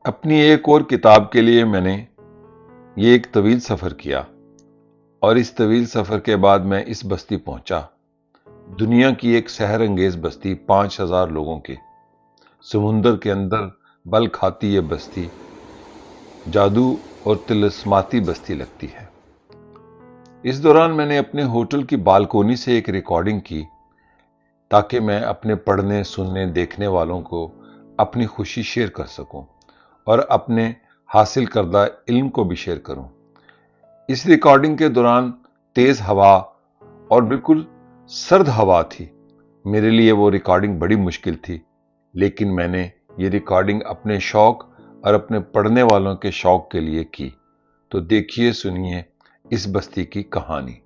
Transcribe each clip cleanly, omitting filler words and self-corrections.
अपनी एक और किताब के लिए मैंने ये एक तवील सफ़र किया और इस तवील सफ़र के बाद मैं इस बस्ती पहुंचा। दुनिया की एक सहर अंगेज बस्ती, 5000 लोगों की, समुंदर के अंदर बल खाती ये बस्ती जादू और तिलिस्माती बस्ती लगती है। इस दौरान मैंने अपने होटल की बालकोनी से एक रिकॉर्डिंग की ताकि मैं अपने पढ़ने, सुनने, देखने वालों को अपनी खुशी शेयर कर सकूं और अपने हासिल करदा इल्म को भी शेयर करूं। इस रिकॉर्डिंग के दौरान तेज हवा और बिल्कुल सर्द हवा थी। मेरे लिए वो रिकॉर्डिंग बड़ी मुश्किल थी, लेकिन मैंने ये रिकॉर्डिंग अपने शौक और अपने पढ़ने वालों के शौक के लिए की। तो देखिए, सुनिए इस बस्ती की कहानी।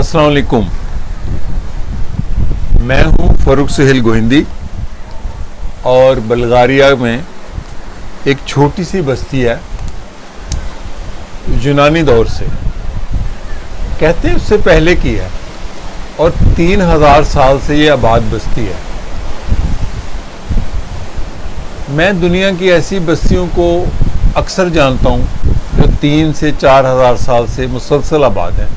अस्सलाम वालेकुम। मैं हूं फरूक सुहेल गोहिंदी और बल्गारिया में एक छोटी सी बस्ती है, यूनानी दौर से, कहते हैं उससे पहले की है, और 3000 साल से ये आबाद बस्ती है। मैं दुनिया की ऐसी बस्तियों को अक्सर जानता हूँ जो 3 से 4000 साल से मुसलसल आबाद है।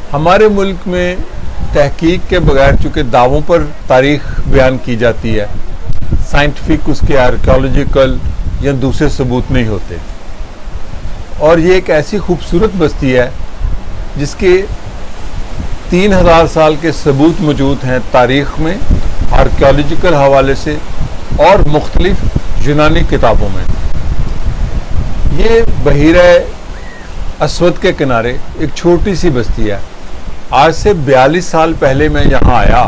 हमारे मुल्क में तहकीक के बगैर चूँकि दावों पर तारीख बयान की जाती है, साइंटिफिक उसके आर्कियोलॉजिकल या दूसरे सबूत नहीं होते। और ये एक ऐसी खूबसूरत बस्ती है जिसके 3000 साल के सबूत मौजूद हैं तारीख में, आर्कियोलॉजिकल हवाले से और मुख्तलिफ यूनानी किताबों में। ये बहीरे अस्वद के किनारे एक छोटी सी बस्ती है। आज से 42 साल पहले मैं यहाँ आया,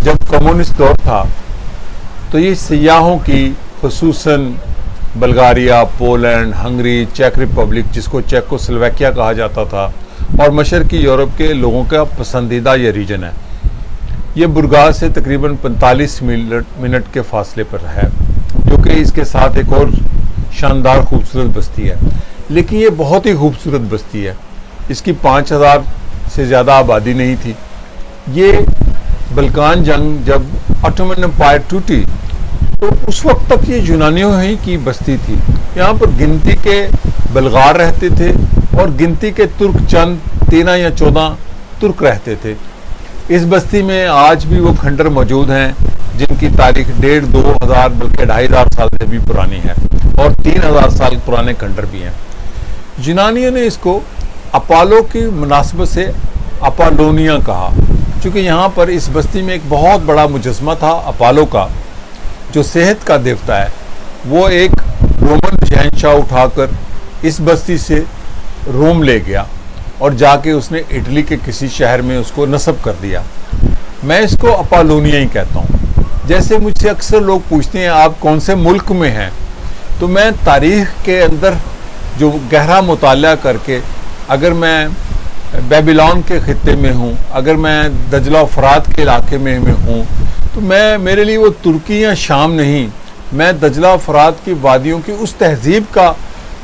जब कम्युनिस्ट दौर था। तो ये सियाहों की, खुसूसन बल्गारिया, पोलैंड, हंगरी, चेक रिपब्लिक, जिसको चेकोस्लोवाकिया कहा जाता था, और मशरकी यूरोप के लोगों का पसंदीदा ये रीजन है। ये बुर्गास से तकरीबन 45 मिनट के फासले पर है, जो कि इसके साथ एक और शानदार खूबसूरत बस्ती है। लेकिन ये बहुत ही खूबसूरत बस्ती है। इसकी 5000 से ज़्यादा आबादी नहीं थी। ये बल्कान जंग जब ऑटोमन एम्पायर टूटी, तो उस वक्त तक ये यूनानियों ही की बस्ती थी। यहाँ पर गिनती के बल्गार रहते थे और गिनती के तुर्क चंद 13 या 14 तुर्क रहते थे। इस बस्ती में आज भी वो खंडर मौजूद हैं जिनकी तारीख 1500-2000 बल्कि 2500 साल से भी पुरानी है, और 3000 साल पुराने खंडर भी हैं। यूनानियों ने इसको अपोलो की मुनासबत से अपोलोनिया कहा, क्योंकि यहाँ पर इस बस्ती में एक बहुत बड़ा मुजस्मा था अपोलो का, जो सेहत का देवता है। वो एक रोमन शहंशाह उठाकर इस बस्ती से रोम ले गया और जाके उसने इटली के किसी शहर में उसको नस्ब कर दिया। मैं इसको अपोलोनिया ही कहता हूँ। जैसे मुझसे अक्सर लोग पूछते हैं आप कौन से मुल्क में हैं, तो मैं तारीख के अंदर जो गहरा मुताला करके, अगर मैं बेबीलोन के खित्ते में हूँ, अगर मैं दजला फरात के इलाके में हूँ, तो मेरे लिए वो तुर्की या शाम नहीं, मैं दजला फरात की वादियों की उस तहजीब का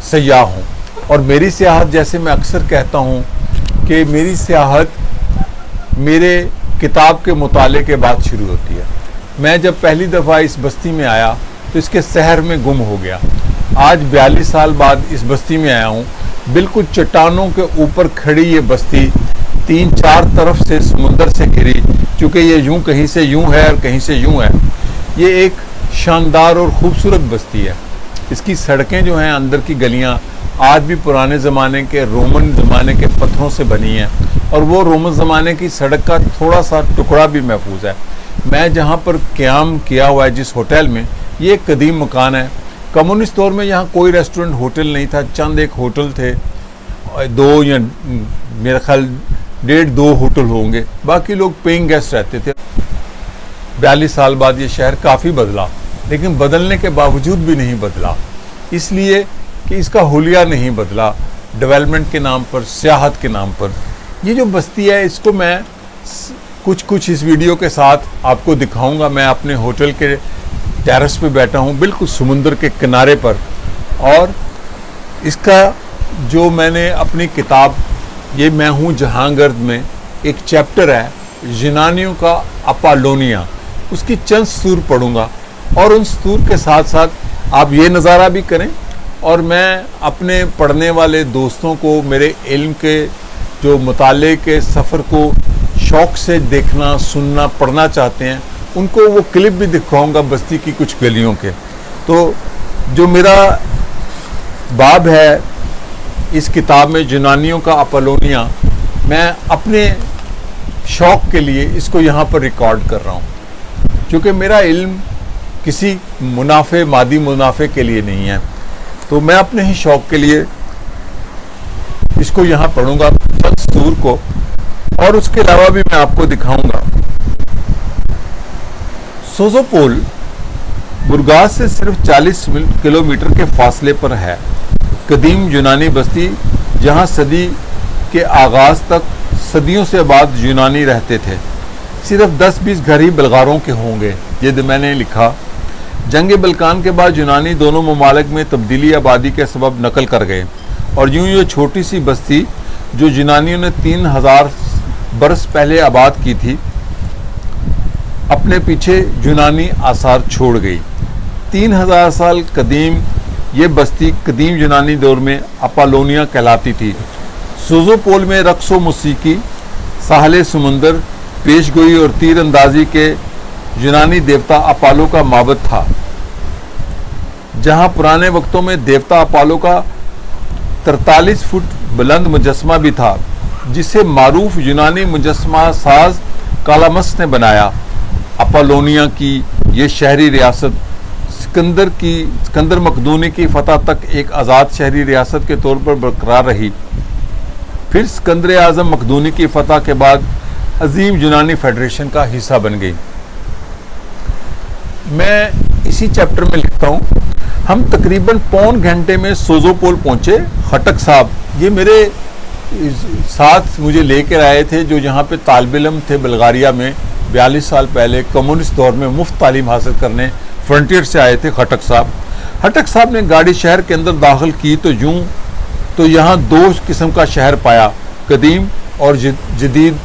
सयाह हूँ। और मेरी सियाहत, जैसे मैं अक्सर कहता हूँ कि मेरी सियाहत मेरे किताब के मुताले के बाद शुरू होती है। मैं जब पहली दफ़ा इस बस्ती में आया तो इसके शहर में गुम हो गया। आज 42 साल बाद इस बस्ती में आया हूँ। बिल्कुल चट्टानों के ऊपर खड़ी ये बस्ती 3-4 तरफ से समुंदर से घिरी, चूँकि ये यूं कहीं से यूं है और कहीं से यूं है। ये एक शानदार और ख़ूबसूरत बस्ती है। इसकी सड़कें जो हैं, अंदर की गलियाँ, आज भी पुराने ज़माने के रोमन ज़माने के पत्थरों से बनी हैं, और वो रोमन ज़माने की सड़क का थोड़ा सा टुकड़ा भी महफूज है। मैं जहाँ पर क़याम किया हुआ है जिस होटल में, ये एक कदीम मकान है। कम्युनिस्ट दौर में यहाँ कोई रेस्टोरेंट, होटल नहीं था। चंद एक होटल थे, 2 या मेरा ख्याल 1.5-2 होटल होंगे, बाकी लोग पेइंग गेस्ट रहते थे। 42 साल बाद ये शहर काफ़ी बदला, लेकिन बदलने के बावजूद भी नहीं बदला, इसलिए कि इसका हुलिया नहीं बदला। डेवलपमेंट के नाम पर, सियाहत के नाम पर। ये जो बस्ती है, इसको मैं कुछ इस वीडियो के साथ आपको दिखाऊंगा। मैं अपने होटल के टेरेस पे बैठा हूँ, बिल्कुल समुंदर के किनारे पर, और इसका जो मैंने अपनी किताब ये मैं हूँ जहांगर्द में एक चैप्टर है यूनानियों का अपोलोनिया, उसकी चंद सतूर पढ़ूंगा और उन सतूर के साथ साथ आप ये नज़ारा भी करें। और मैं अपने पढ़ने वाले दोस्तों को मेरे इल्म के जो मुताले के सफ़र को शौक़ से देखना, सुनना, पढ़ना चाहते हैं, उनको वो क्लिप भी दिखाऊंगा बस्ती की कुछ गलियों के। तो जो मेरा बाब है इस किताब में यूनानियों का अपोलोनिया, मैं अपने शौक़ के लिए इसको यहाँ पर रिकॉर्ड कर रहा हूँ, क्योंकि मेरा इल्म किसी मुनाफे, मादी मुनाफे के लिए नहीं है। तो मैं अपने ही शौक़ के लिए इसको यहाँ पढ़ूंगा दस्तूर को, और उसके अलावा भी मैं आपको दिखाऊंगा। सोज़ोपोल बुरगास से सिर्फ 40 किलोमीटर के फासले पर है। कदीम यूनानी बस्ती जहाँ सदी के आगाज़ तक सदियों से आबाद यूनानी रहते थे। सिर्फ 10-20 घर ही बल्गारों के होंगे, ये मैंने लिखा। जंग बल्कान के बाद यूनानी दोनों ममालिक में तब्दीली आबादी के सबब नकल कर गए, और यूं ये छोटी सी बस्ती जो यूनानियों ने 3000 बरस पहले आबाद की थी, अपने पीछे यूनानी आसार छोड़ गई। 3000 साल कदीम ये बस्ती कदीम यूनानी दौर में अपोलोनिया कहलाती थी। सोज़ोपोल में रक्स व मौसीकी, साहले समुंदर, पेशगोई और तीर अंदाजी के यूनानी देवता अपोलो का माबद था, जहां पुराने वक्तों में देवता अपोलो का 43 फुट बुलंद मुजस्मा भी था, जिसे मारूफ यूनानी मुजस्मा साज कालामस ने बनाया। अपोलोनिया की ये शहरी रियासत सिकंदर मकदूनी की फतह तक एक आज़ाद शहरी रियासत के तौर पर बरकरार रही। फिर सिकंदर आज़म मकदूनी की फतह के बाद अजीम यूनानी फेडरेशन का हिस्सा बन गई। मैं इसी चैप्टर में लिखता हूँ, हम तकरीबन पौन घंटे में सोज़ोपोल पहुँचे। खटक साहब ये मेरे साथ मुझे लेकर आए थे, जो यहाँ पे तालिब इल्म थे बल्गारिया में 42 साल पहले कम्युनिस्ट दौर में मुफ्त तालीम हासिल करने फ्रंटियर से आए थे खटक साहब ने गाड़ी शहर के अंदर दाखिल की तो यहाँ दो किस्म का शहर पाया, कदीम और जदीद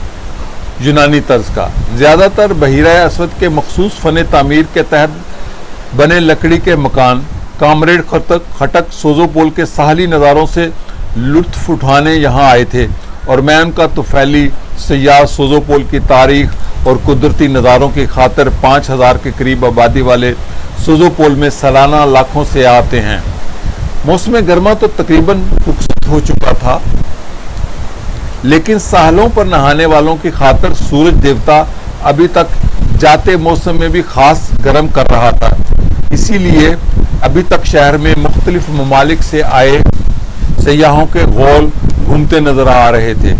यूनानी तर्ज का। ज़्यादातर बहीरा असवद के मखसूस फ़न तामीर के तहत बने लकड़ी के मकान। कामरेड खटक सोज़ोपोल के साहली नज़ारों से लुत्फ़ उठाने यहाँ आए थे, और मैं उनका तुफ़ैली सयाह सोज़ोपोल की तारीख और कुदरती नज़ारों की खातिर 5000 के करीब आबादी वाले सोज़ोपोल में सालाना लाखों से आते हैं। मौसम गर्मा तो तकरीबन रुखसत हो चुका था, लेकिन साहलों पर नहाने वालों की खातिर सूरज देवता अभी तक जाते मौसम में भी खास गर्म कर रहा था। इसीलिए अभी तक शहर में मुख्तलिफ ममालिक से आए सयाहों के गोल घूमते नजर आ रहे थे।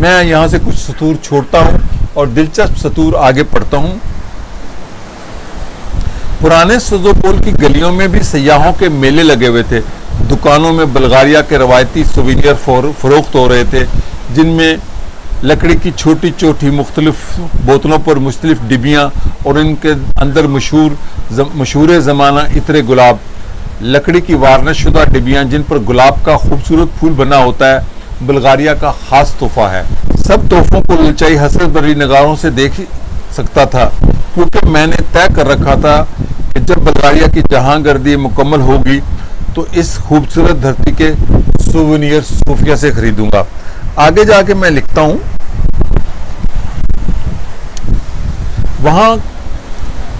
मैं यहाँ से कुछ सतूर छोड़ता हूँ और दिलचस्प सतूर आगे पढ़ता हूँ। पुराने सोज़ोपोल की गलियों में भी सयाहों के मेले लगे हुए थे। दुकानों में बल्गारिया के रवायती सुवेनियर फरोख्त हो रहे थे, जिनमें लकड़ी की छोटी छोटी मुख्तलिफ बोतलों पर मुख्तलिफ डिबियाँ और इनके अंदर मशहूर ज़माना इत्र गुलाब, लकड़ी की वार्निश शुदा डिबियाँ जिन पर गुलाब का खूबसूरत फूल बना होता है, बल्गारिया का ख़ास तोहफा है। सब तोहफों को ललचाई हसरत भरी निगाहों से देख सकता था, क्योंकि मैंने तय कर रखा था कि जब बल्गारिया की जहांगर्दी मुकम्मल होगी तो इस खूबसूरत धरती के सुवेनियर सूफिया से खरीदूंगा। आगे जाके मैं लिखता हूँ, वहाँ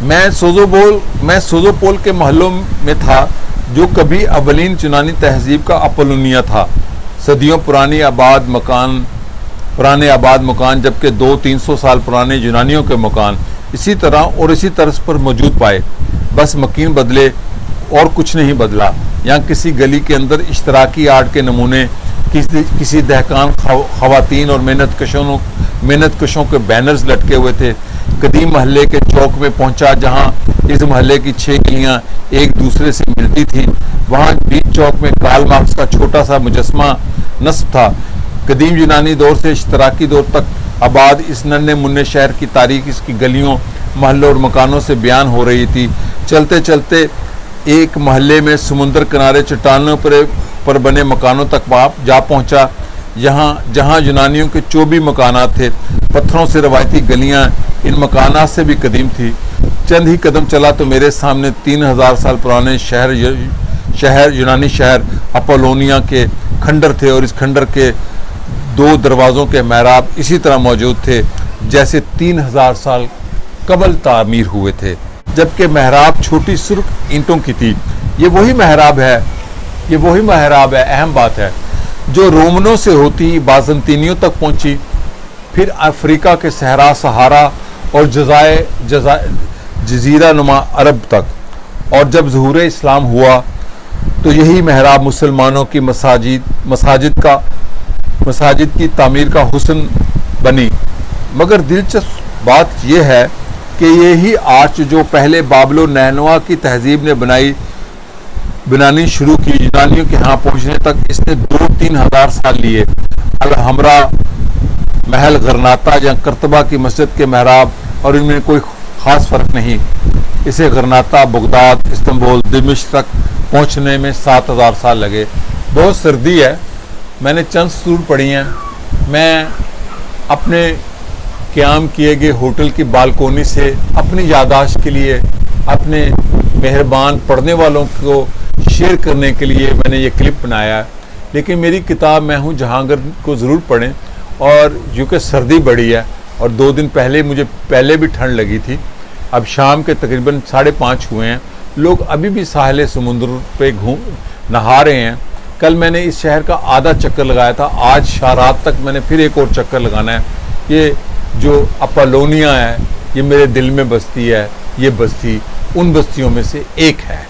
मैं सोज़ोपोल के महलों में था, जो कभी अवलीन यूनानी तहजीब का अपोलोनिया था। सदियों पुराने आबाद मकान, जबकि 200-300 साल पुराने यूनानियों के मकान इसी तरह और इसी तर्ज पर मौजूद पाए। बस मकीन बदले और कुछ नहीं बदला। यहाँ किसी गली के अंदर इश्तराकी आर्ट के नमूने, किसी दहकान खवातीन और मेहनतकशों के बैनर्स लटके हुए थे। कदीम महल्ले के चौक में पहुंचा, जहां इस महल्ले की 6 गलियां एक दूसरे से मिलती थी। वहां बीच चौक में कार्ल मार्क्स का छोटा सा मुजस्मा नस्ब था। कदीम यूनानी दौर से इश्तराकी दौर तक आबाद इस नन्हे मुन्ने शहर की तारीख इसकी गलियों, महलों और मकानों से बयान हो रही थी। चलते चलते एक महल्ले में समुंदर किनारे चट्टानों पर बने मकानों तक जा पहुंचा, जहां यूनानियों के चौबी मकानात थे। पत्थरों से रवायती गलियां इन मकानात से भी कदीम थी। चंद ही कदम चला तो मेरे सामने 3000 साल पुराने यूनानी शहर अपोलोनिया के खंडर थे, और इस खंडर के 2 दरवाज़ों के महराब इसी तरह मौजूद थे जैसे 3000 साल कबल तामीर हुए थे, जबकि महराब छोटी सुर्ख ईंटों की थी। ये वही महराब है, अहम बात है, जो रोमनों से होती बाज़ंतीनियों तक पहुंची, फिर अफ्रीका के सहरा, सहारा और जजीरा नुमा अरब तक। और जब ज़ुहूर इस्लाम हुआ तो यही महराब मुसलमानों की मसाजिद की तामीर का हुस्न बनी। मगर दिलचस्प बात यह है कि यही आर्च जो पहले बाबलो नैनवा की तहजीब ने बनानी शुरू की, यूनानियों के यहाँ पहुँचने तक इसने 2-3 हज़ार साल लिए। अल-हमरा महल, गरनाता या करतबा की मस्जिद के महराब और इनमें कोई ख़ास फ़र्क नहीं। इसे गरनाता, बगदाद, इस्तांबुल, दिमिश्क तक पहुँचने में 7000 साल लगे। बहुत सर्दी है, मैंने चंद सतूर पढ़ी हैं। मैं अपने क़याम किए गए होटल की बालकोनी से अपनी याददाश्त के लिए, अपने मेहरबान पढ़ने वालों को शेयर करने के लिए मैंने ये क्लिप बनाया है। लेकिन मेरी किताब मैं हूँ जहांगीर को ज़रूर पढ़ें। और क्योंकि सर्दी बढ़ी है और 2 दिन पहले मुझे पहले भी ठंड लगी थी, अब शाम के तकरीबन 5:30 हुए हैं, लोग अभी भी साहिल समुद्र पे नहा रहे हैं। कल मैंने इस शहर का आधा चक्कर लगाया था, आज रात तक मैंने फिर एक और चक्कर लगाना है। ये जो अपोलोनिया है, ये मेरे दिल में बसती है। ये बस्ती उन बस्तियों में से एक है।